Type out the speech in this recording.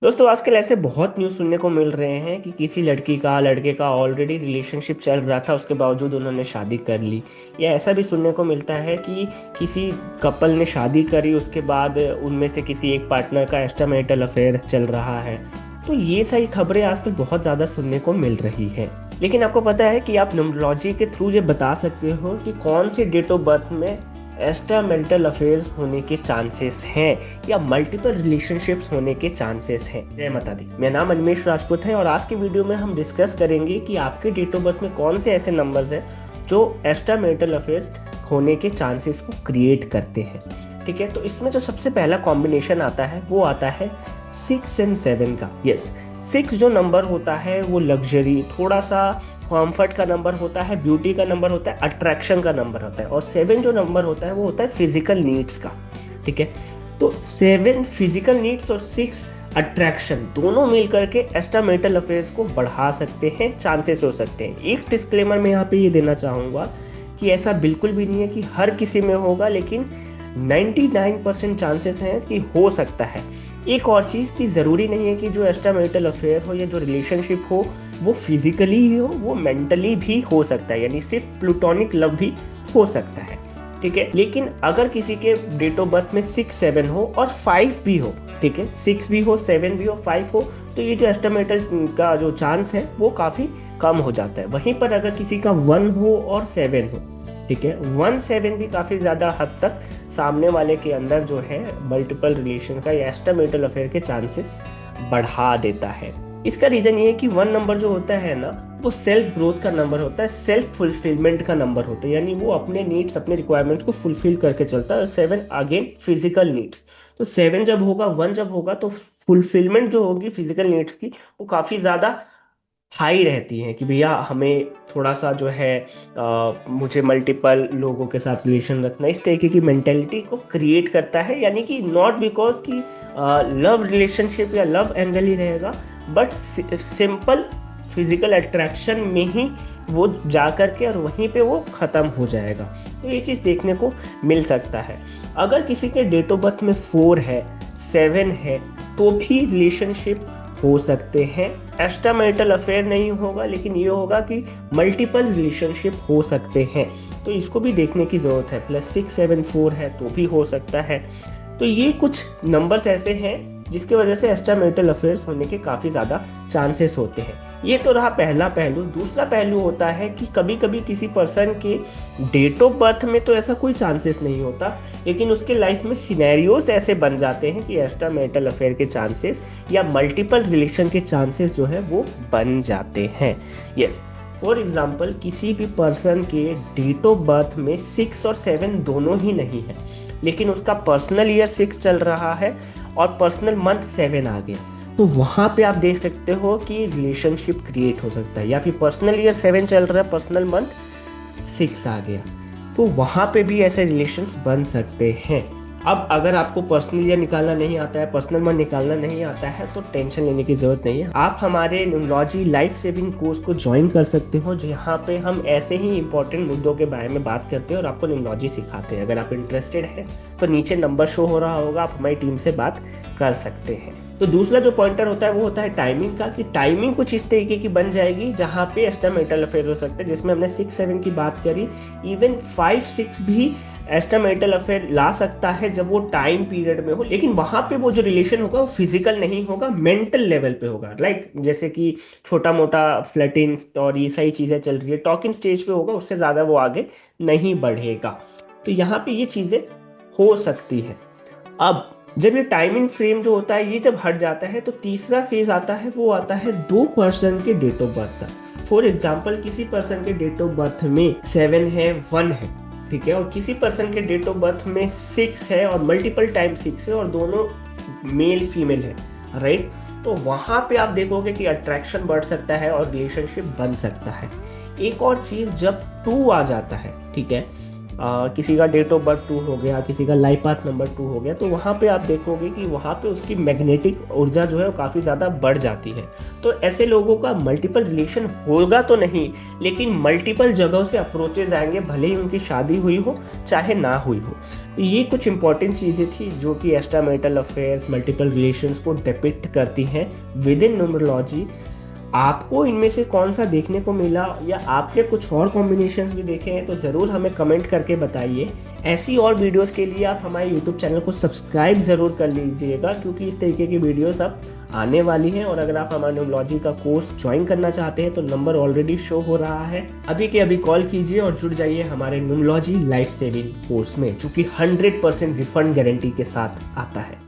दोस्तों आजकल ऐसे बहुत न्यूज़ सुनने को मिल रहे हैं कि किसी लड़की का लड़के का ऑलरेडी रिलेशनशिप चल रहा था, उसके बावजूद उन्होंने शादी कर ली। या ऐसा भी सुनने को मिलता है कि किसी कपल ने शादी करी, उसके बाद उनमें से किसी एक पार्टनर का एक्स्ट्रा मैरिटल अफेयर चल रहा है। तो ये सारी खबरें आजकल बहुत ज़्यादा सुनने को मिल रही है। लेकिन आपको पता है कि आप न्यूमरोलॉजी के थ्रू ये बता सकते हो कि कौन से डेट ऑफ बर्थ में एक्स्ट्रा मैरिटल अफेयर्स होने के चांसेस हैं या मल्टीपल रिलेशनशिप्स होने के चांसेस हैं। जय माता दी। मेरा नाम अनिमेश राजपूत है और आज की वीडियो में हम डिस्कस करेंगे कि आपके डेट ऑफ बर्थ में कौन से ऐसे नंबर्स हैं जो एक्स्ट्रा मैरिटल अफेयर्स होने के चांसेस को क्रिएट करते हैं। ठीक है, तो इसमें जो सबसे पहला कॉम्बिनेशन आता है वो आता है 6 और 7 का। यस, 6 जो नंबर होता है वो लग्जरी, थोड़ा सा कॉम्फर्ट का नंबर होता है, ब्यूटी का नंबर होता है, अट्रैक्शन का नंबर होता है। और 7 जो नंबर होता है वो होता है फिजिकल नीड्स का। ठीक है, तो 7 फिजिकल नीड्स और 6 अट्रैक्शन दोनों मिल करके एक्स्ट्रा मैरिटल अफेयर्स को बढ़ा सकते हैं, चांसेस हो सकते हैं। एक डिस्क्लेमर मैं यहाँ पे ये देना चाहूँगा कि ऐसा बिल्कुल भी नहीं है कि हर किसी में होगा, लेकिन 99% चांसेस हैं कि हो सकता है। एक और चीज़ कि ज़रूरी नहीं है कि जो एक्स्ट्रा मैरिटल अफेयर हो या जो रिलेशनशिप हो वो फिजिकली ही हो, वो मेंटली भी हो सकता है, यानी सिर्फ प्लूटोनिक लव भी हो सकता है। ठीक है, लेकिन अगर किसी के डेट ऑफ बर्थ में 6, 7 हो और 5 भी हो, ठीक है, 6 भी हो, 7 भी हो, 5 हो, तो ये जो एक्स्ट्रा मैरिटल का जो चांस है वो काफ़ी कम हो जाता है। वहीं पर अगर किसी का 1 हो और 7 हो, ठीक है, 1, 7 भी काफ़ी ज़्यादा हद तक सामने वाले के अंदर जो है मल्टीपल रिलेशन का या एक्स्ट्रा मैरिटल अफेयर के चांसेस बढ़ा देता है। इसका रीज़न ये है कि 1 नंबर जो होता है ना, वो सेल्फ ग्रोथ का नंबर होता है, सेल्फ फुलफिलमेंट का नंबर होता है, यानी वो अपने नीड्स, अपने रिक्वायरमेंट को फुलफिल करके चलता है। और 7 अगेन फिजिकल नीड्स। तो 7 जब होगा, 1 जब होगा, तो फुलफिलमेंट जो होगी फिजिकल नीड्स की वो काफ़ी ज़्यादा हाई रहती हैं कि भैया हमें थोड़ा सा जो है मुझे मल्टीपल लोगों के साथ रिलेशन रखना, इस तरीके की मेंटेलिटी को क्रिएट करता है। यानी कि नॉट बिकॉज कि लव रिलेशनशिप या लव एंगल ही रहेगा, बट सिंपल फिजिकल अट्रैक्शन में ही वो जा कर के और वहीं पे वो ख़त्म हो जाएगा। तो ये चीज़ देखने को मिल सकता है। अगर किसी के डेट ऑफ बर्थ में 4 है, 7 है, तो भी रिलेशनशिप हो सकते हैं। एक्स्ट्रा मैरिटल अफेयर नहीं होगा, लेकिन ये होगा कि मल्टीपल रिलेशनशिप हो सकते हैं, तो इसको भी देखने की ज़रूरत है। प्लस 6, 7, 4 है तो भी हो सकता है। तो ये कुछ नंबर्स ऐसे हैं जिसकी वजह से एक्स्ट्रा मैरिटल अफेयर्स होने के काफ़ी ज़्यादा चांसेस होते हैं। ये तो रहा पहला पहलू। दूसरा पहलू होता है कि कभी कभी किसी पर्सन के डेट ऑफ बर्थ में तो ऐसा कोई चांसेस नहीं होता, लेकिन उसके लाइफ में सिनेरियोज ऐसे बन जाते हैं कि एक्स्ट्रा मैरिटल अफेयर के चांसेस या मल्टीपल रिलेशन के चांसेस जो है वो बन जाते हैं। यस, फॉर एग्जाम्पल किसी भी पर्सन के डेट ऑफ बर्थ में 6 और 7 दोनों ही नहीं है, लेकिन उसका पर्सनल ईयर 6 चल रहा है और पर्सनल मंथ 7 आ गया, तो वहाँ पे आप देख सकते हो कि रिलेशनशिप क्रिएट हो सकता है। या फिर पर्सनल ईयर 7 चल रहा है, पर्सनल मंथ 6 आ गया, तो वहाँ पे भी ऐसे रिलेशंस बन सकते हैं। अब अगर आपको पर्सनल ईयर निकालना नहीं आता है, पर्सनल मंथ निकालना नहीं आता है, तो टेंशन लेने की ज़रूरत नहीं है। आप हमारे न्यूमरोलॉजी लाइफ सेविंग कोर्स को ज्वाइन कर सकते हो, जहाँ पे हम ऐसे ही इंपॉर्टेंट मुद्दों के बारे में बात करते हैं और आपको न्यूमरोलॉजी सिखाते हैं। अगर आप इंटरेस्टेड हैं तो नीचे नंबर शो हो रहा होगा, आप हमारी टीम से बात कर सकते हैं। तो दूसरा जो पॉइंटर होता है वो होता है टाइमिंग का, कि टाइमिंग कुछ इस तरीके की बन जाएगी जहाँ पे एक्स्ट्रा मैरिटल अफेयर हो सकते हैं, जिसमें हमने 6, 7 की बात करी। इवन 5, 6 भी एक्स्ट्रा मैरिटल अफेयर ला सकता है जब वो टाइम पीरियड में हो, लेकिन वहाँ पे वो जो रिलेशन होगा वो फिजिकल नहीं होगा, मेंटल लेवल पे होगा। लाइक जैसे कि छोटा मोटा फ्लर्टिंग और ये सही चीज़ें चल रही है, टॉकिंग स्टेज पे होगा, उससे ज़्यादा वो आगे नहीं बढ़ेगा। तो यहाँ पे ये चीज़ें हो सकती है। अब जब ये टाइमिंग फ्रेम जो होता है ये जब हट जाता है, तो तीसरा फेज आता है, वो आता है 2 पर्सन के डेट ऑफ बर्थ का। फॉर एग्जाम्पल किसी पर्सन के डेट ऑफ बर्थ में 7 है, 1 है, ठीक है, और किसी पर्सन के डेट ऑफ बर्थ में 6 है और मल्टीपल टाइम 6 है और दोनों मेल फीमेल है, राइट। तो वहाँ पे आप देखोगे कि अट्रैक्शन बढ़ सकता है और रिलेशनशिप बन सकता है। एक और चीज़, जब 2 आ जाता है, ठीक है, किसी का डेट ऑफ बर्थ 2 हो गया, किसी का लाइफ पाथ नंबर 2 हो गया, तो वहाँ पे आप देखोगे कि वहाँ पे उसकी मैग्नेटिक ऊर्जा जो है वो काफ़ी ज़्यादा बढ़ जाती है। तो ऐसे लोगों का मल्टीपल रिलेशन होगा तो नहीं, लेकिन मल्टीपल जगहों से अप्रोचेज आएंगे, भले ही उनकी शादी हुई हो चाहे ना हुई हो। तो ये कुछ इंपॉर्टेंट चीज़ें थी जो कि extra marital affairs, multiple relations को डिपिक्ट करती हैं विद इन न्यूमरोलॉजी। आपको इनमें से कौन सा देखने को मिला, या आपने कुछ और कॉम्बिनेशंस भी देखे हैं, तो ज़रूर हमें कमेंट करके बताइए। ऐसी और वीडियोस के लिए आप हमारे यूट्यूब चैनल को सब्सक्राइब ज़रूर कर लीजिएगा, क्योंकि इस तरीके की वीडियोस अब आने वाली हैं। और अगर आप हमारा न्यूमरोलॉजी का कोर्स ज्वाइन करना चाहते हैं तो नंबर ऑलरेडी शो हो रहा है, अभी के अभी कॉल कीजिए और जुड़ जाइए हमारे न्यूमरोलॉजी लाइफ सेविंग कोर्स में, जो कि 100% रिफंड गारंटी के साथ आता है।